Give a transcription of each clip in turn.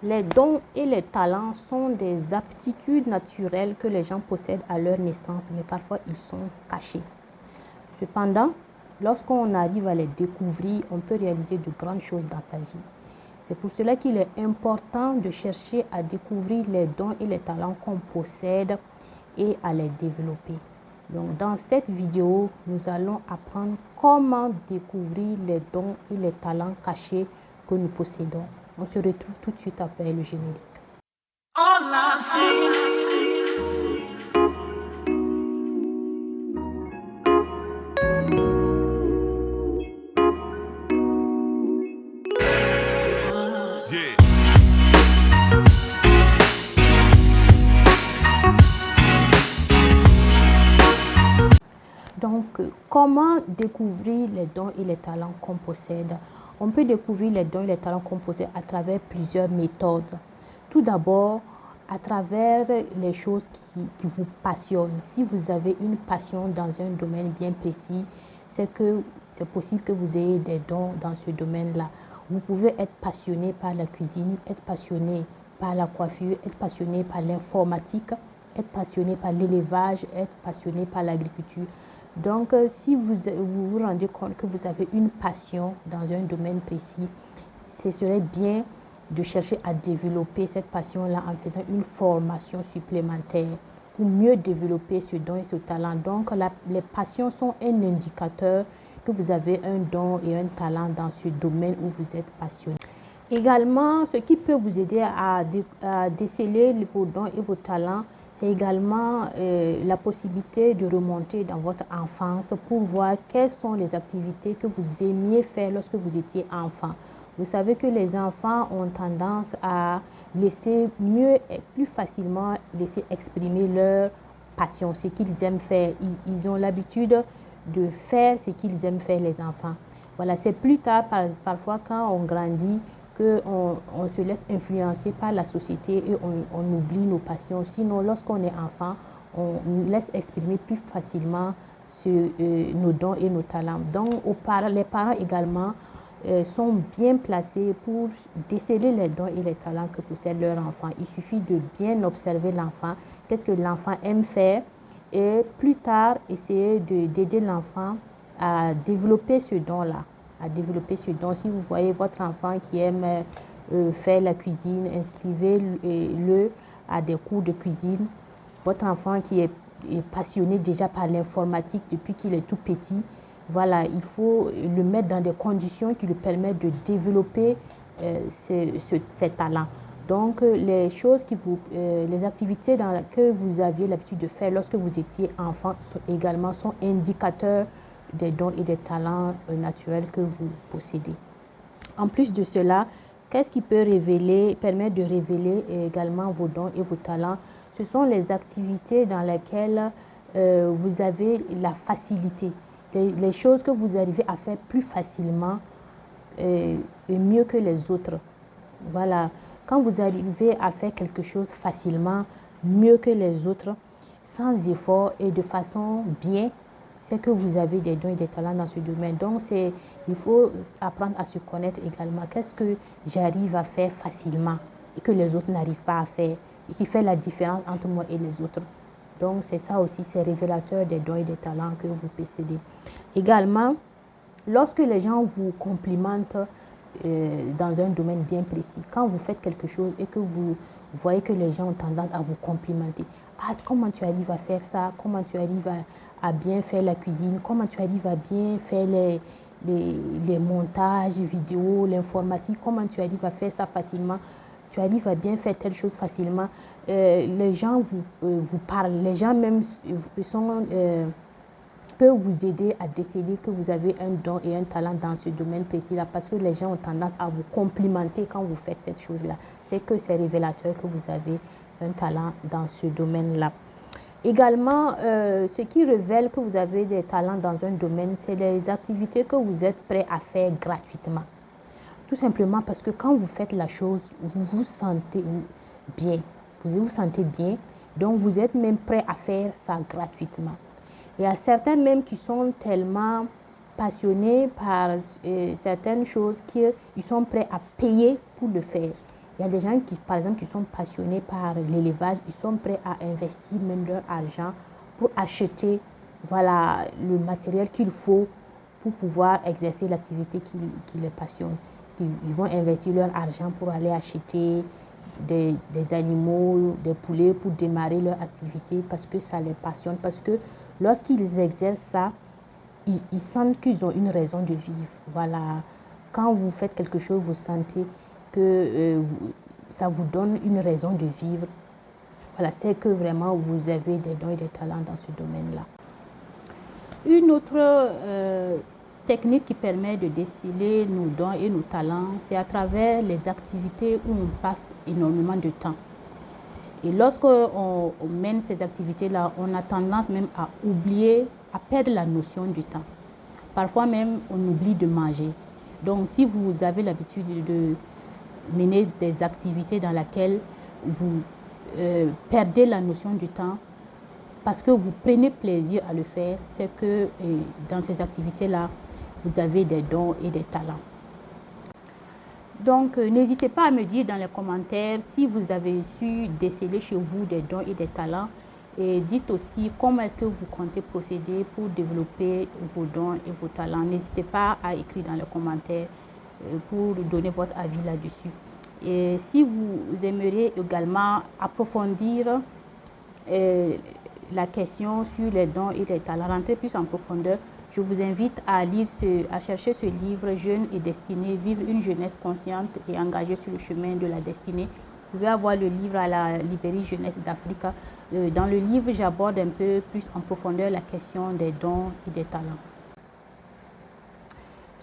Les dons et les talents sont des aptitudes naturelles que les gens possèdent à leur naissance, mais parfois ils sont cachés. Cependant, lorsqu'on arrive à les découvrir, on peut réaliser de grandes choses dans sa vie. C'est pour cela qu'il est important de chercher à découvrir les dons et les talents qu'on possède et à les développer. Donc, dans cette vidéo, nous allons apprendre comment découvrir les dons et les talents cachés que nous possédons. On se retrouve tout de suite après le générique. Donc, comment découvrir les dons et les talents qu'on possède? On peut découvrir les dons et les talents qu'on possède à travers plusieurs méthodes. Tout d'abord, à travers les choses qui vous passionnent. Si vous avez une passion dans un domaine bien précis, c'est que c'est possible que vous ayez des dons dans ce domaine-là. Vous pouvez être passionné par la cuisine, être passionné par la coiffure, être passionné par l'informatique, être passionné par l'élevage, être passionné par l'agriculture. Donc, si vous vous rendez compte que vous avez une passion dans un domaine précis, ce serait bien de chercher à développer cette passion-là en faisant une formation supplémentaire pour mieux développer ce don et ce talent. Donc, les passions sont un indicateur que vous avez un don et un talent dans ce domaine où vous êtes passionné. Également, ce qui peut vous aider à déceler vos dons et vos talents, c'est également la possibilité de remonter dans votre enfance pour voir quelles sont les activités que vous aimiez faire lorsque vous étiez enfant. Vous savez que les enfants ont tendance à laisser mieux et plus facilement laisser exprimer leur passion, ce qu'ils aiment faire. Ils ont l'habitude de faire ce qu'ils aiment faire, les enfants. Voilà, c'est plus tard, parfois quand on grandit, qu'on se laisse influencer par la société et on oublie nos passions. Sinon, lorsqu'on est enfant, on laisse exprimer plus facilement nos dons et nos talents. Donc, les parents également sont bien placés pour déceler les dons et les talents que possède leur enfant. Il suffit de bien observer l'enfant, qu'est-ce que l'enfant aime faire, et plus tard, essayer d'aider l'enfant à développer ce don-là. Si vous voyez votre enfant qui aime faire la cuisine, inscrivez-le à des cours de cuisine. Votre enfant qui est passionné déjà par l'informatique depuis qu'il est tout petit, voilà, il faut le mettre dans des conditions qui lui permettent de développer ses talents. Donc, les activités que vous aviez l'habitude de faire lorsque vous étiez enfant sont indicateurs des dons et des talents naturels que vous possédez. En plus de cela, qu'est-ce qui peut permettre de révéler également vos dons et vos talents? Ce sont les activités dans lesquelles vous avez la facilité, les choses que vous arrivez à faire plus facilement et mieux que les autres. Voilà, quand vous arrivez à faire quelque chose facilement, mieux que les autres, sans effort et de façon bien, c'est que vous avez des dons et des talents dans ce domaine. Donc, il faut apprendre à se connaître également. Qu'est-ce que j'arrive à faire facilement et que les autres n'arrivent pas à faire et qui fait la différence entre moi et les autres. Donc, c'est ça aussi, c'est révélateur des dons et des talents que vous possédez. Également, lorsque les gens vous complimentent dans un domaine bien précis, quand vous faites quelque chose et que vous voyez que les gens ont tendance à vous complimenter, ah, comment tu arrives à faire ça, comment tu arrives à bien faire la cuisine, comment tu arrives à bien faire les montages vidéo, l'informatique, comment tu arrives à faire ça facilement, tu arrives à bien faire telle chose facilement. Les gens vous parlent, les gens même peuvent vous aider à décider que vous avez un don et un talent dans ce domaine précis-là, parce que les gens ont tendance à vous complimenter quand vous faites cette chose-là. C'est que c'est révélateur que vous avez un talent dans ce domaine-là. Également, ce qui révèle que vous avez des talents dans un domaine, c'est les activités que vous êtes prêt à faire gratuitement. Tout simplement parce que quand vous faites la chose, vous vous sentez bien. Vous vous sentez bien, donc vous êtes même prêt à faire ça gratuitement. Il y a certains même qui sont tellement passionnés par certaines choses qu'ils sont prêts à payer pour le faire. Il y a des gens qui, par exemple, qui sont passionnés par l'élevage, ils sont prêts à investir même leur argent pour acheter voilà, le matériel qu'il faut pour pouvoir exercer l'activité qui les passionne. Ils vont investir leur argent pour aller acheter des animaux, des poulets pour démarrer leur activité parce que ça les passionne, parce que lorsqu'ils exercent ça, ils sentent qu'ils ont une raison de vivre. Voilà. Quand vous faites quelque chose, vous sentez que ça vous donne une raison de vivre. Voilà, c'est que vraiment vous avez des dons et des talents dans ce domaine-là. Une autre technique qui permet de déceler nos dons et nos talents, c'est à travers les activités où on passe énormément de temps. Et lorsqu'on mène ces activités-là, on a tendance même à oublier, à perdre la notion du temps. Parfois même, on oublie de manger. Donc, si vous avez l'habitude de mener des activités dans lesquelles vous perdez la notion du temps, parce que vous prenez plaisir à le faire, c'est que dans ces activités-là, vous avez des dons et des talents. Donc, n'hésitez pas à me dire dans les commentaires si vous avez su déceler chez vous des dons et des talents. Et dites aussi comment est-ce que vous comptez procéder pour développer vos dons et vos talents. N'hésitez pas à écrire dans les commentaires pour donner votre avis là-dessus. Et si vous aimeriez également approfondir la question sur les dons et les talents, rentrer plus en profondeur, je vous invite à chercher ce livre Jeunes et destinés, vivre une jeunesse consciente et engagée sur le chemin de la destinée. Vous pouvez avoir le livre à la librairie Jeunesse d'Afrique. Dans le livre, j'aborde un peu plus en profondeur la question des dons et des talents.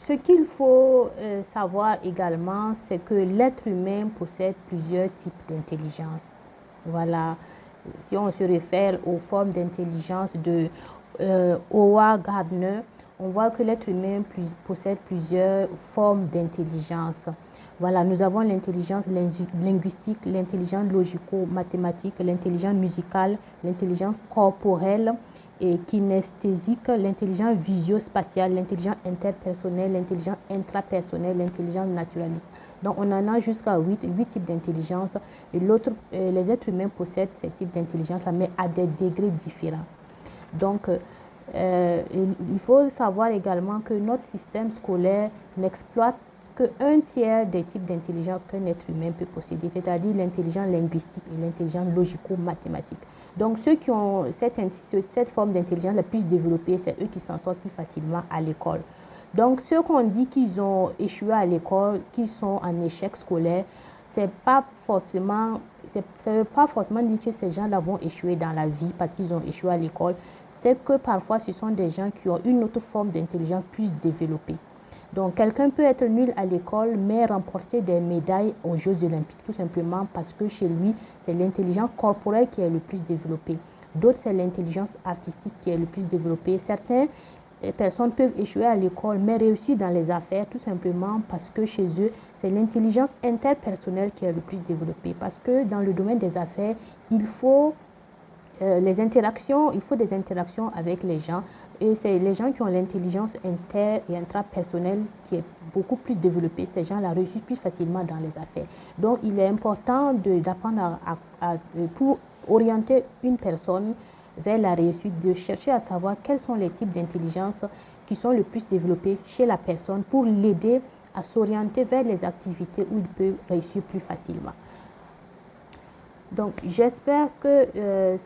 Ce qu'il faut savoir également, c'est que l'être humain possède plusieurs types d'intelligence. Voilà. Si on se réfère aux formes d'intelligence de Howard Gardner, on voit que l'être humain possède plusieurs formes d'intelligence. Voilà, nous avons l'intelligence linguistique, l'intelligence logico-mathématique, l'intelligence musicale, l'intelligence corporelle et kinesthésique, l'intelligence visio-spatiale, l'intelligence interpersonnelle, l'intelligence intrapersonnelle, l'intelligence naturaliste. Donc, on en a jusqu'à 8 types d'intelligence. Et les êtres humains possèdent ces types d'intelligence-là, mais à des degrés différents. Donc, il faut savoir également que notre système scolaire n'exploite qu'un tiers des types d'intelligence qu'un être humain peut posséder, c'est-à-dire l'intelligence linguistique et l'intelligence logico-mathématique. Donc, ceux qui ont cette forme d'intelligence la plus développée, c'est eux qui s'en sortent plus facilement à l'école. Donc, ceux qu'on dit qu'ils ont échoué à l'école, qu'ils sont en échec scolaire, ça ne veut pas forcément dire que ces gens-là vont échouer dans la vie parce qu'ils ont échoué à l'école. C'est que parfois, ce sont des gens qui ont une autre forme d'intelligence plus développée. Donc, quelqu'un peut être nul à l'école, mais remporter des médailles aux Jeux olympiques, tout simplement parce que chez lui, c'est l'intelligence corporelle qui est le plus développée. D'autres, c'est l'intelligence artistique qui est le plus développée. Certaines personnes peuvent échouer à l'école, mais réussir dans les affaires, tout simplement parce que chez eux, c'est l'intelligence interpersonnelle qui est le plus développée. Parce que dans le domaine des affaires, il faut des interactions avec les gens. Et c'est les gens qui ont l'intelligence inter- et intrapersonnelle qui est beaucoup plus développée. Ces gens-là réussissent plus facilement dans les affaires. Donc, il est important d'apprendre pour orienter une personne vers la réussite, de chercher à savoir quels sont les types d'intelligence qui sont le plus développés chez la personne pour l'aider à s'orienter vers les activités où il peut réussir plus facilement. Donc, j'espère que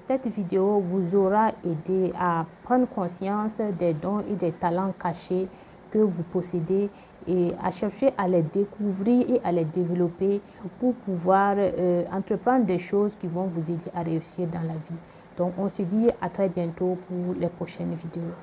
cette vidéo vous aura aidé à prendre conscience des dons et des talents cachés que vous possédez et à chercher à les découvrir et à les développer pour pouvoir entreprendre des choses qui vont vous aider à réussir dans la vie. Donc, on se dit à très bientôt pour les prochaines vidéos.